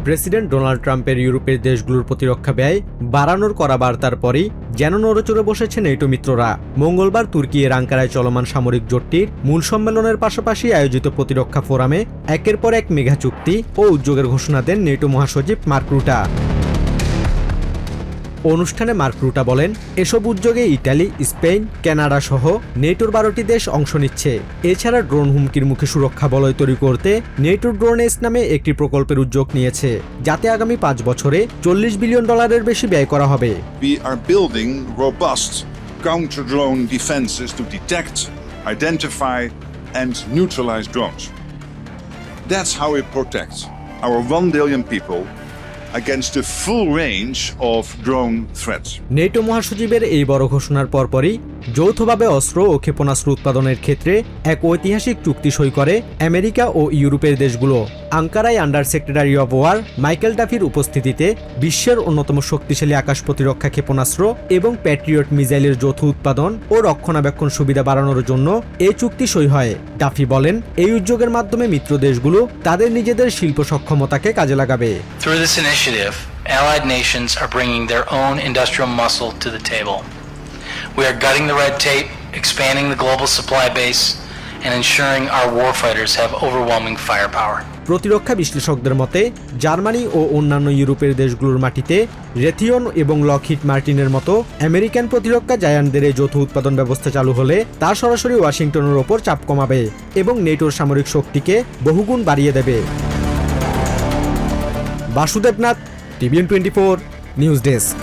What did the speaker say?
President Donald ট্রাম্পের ইউরোপের দেশগুলোর প্রতিরক্ষা ব্যয় বাড়ানোর করা বার্তার পরই যেন নড়েচড়ে বসেছে নেটো মিত্ররা। মঙ্গলবার তুর্কি এর আঙ্কারায় চলমান সামরিক জোটটির মূল সম্মেলনের পাশাপাশি আয়োজিত প্রতিরক্ষা ফোরামে একের পর এক মেগা চুক্তি ও উদ্যোগের ঘোষণা দেন নেটো মহাসচিব মার্ক রুটা। অনুষ্ঠানে মার্ক রুটা বলেন, এসব উদ্যোগে ইটালি, স্পেন, কানাডা সহ নেটোর 12টি দেশ অংশ নিচ্ছে। এছাড়া ড্রোন হুমকির মুখে সুরক্ষা বলয় তৈরি করতে নেটো ড্রোনেস নামে একটি প্রকল্পের উদ্যোগ নিয়েছে, যাতে আগামী 5 বছরে $40 বিলিয়ন বেশি ব্যয় করা হবে। We are building robust counter-drone defenses to detect, identify and neutralize drones. That's how we protect our 1 billion people against the full range of drone threats. NATO মহাসচিবের এই বড় ঘোষণার পরপরই যৌথভাবে অস্ত্র ও ক্ষেপণাস্ত্র উৎপাদনের ক্ষেত্রে এক ঐতিহাসিক চুক্তি সই করে আমেরিকা ও ইউরোপের দেশগুলো। আঙ্কারায় under secretary of war Michael ডাফির উপস্থিতিতে বিশ্বের অন্যতম শক্তিশালী আকাশ প্রতিরক্ষা ক্ষেপণাস্ত্র এবং প্যাট্রিয়ট মিসাইলের যৌথ উৎপাদন ও রক্ষণাবেক্ষণ সুবিধা বাড়ানোর জন্য এই চুক্তি সই হয়। ডাফি বলেন, এই উদ্যোগের মাধ্যমে মিত্র দেশগুলো তাদের নিজেদের শিল্প সক্ষমতাকে কাজে লাগাবে। Through this initiative, allied nations are bringing their own industrial muscle to the table. We are gutting the red tape, expanding the global supply base, and ensuring our warfighters have overwhelming firepower. প্রতিরক্ষা বিশ্লেষকদের মতে Germany ও অন্যান্য ইউরোপের দেশগুলোর মাটিতে Raytheon এবং Lockheed মার্টিনের মতো আমেরিকান প্রতিরক্ষা জায়ান্টদের এই যৌথ উৎপাদন ব্যবস্থা চালু হলে তা সরাসরি ওয়াশিংটনের ওপর চাপ কমাবে এবং নেটোর সামরিক শক্তিকে বহুগুণ বাড়িয়ে দেবে। Basudeb Nath, TVN24 news desk.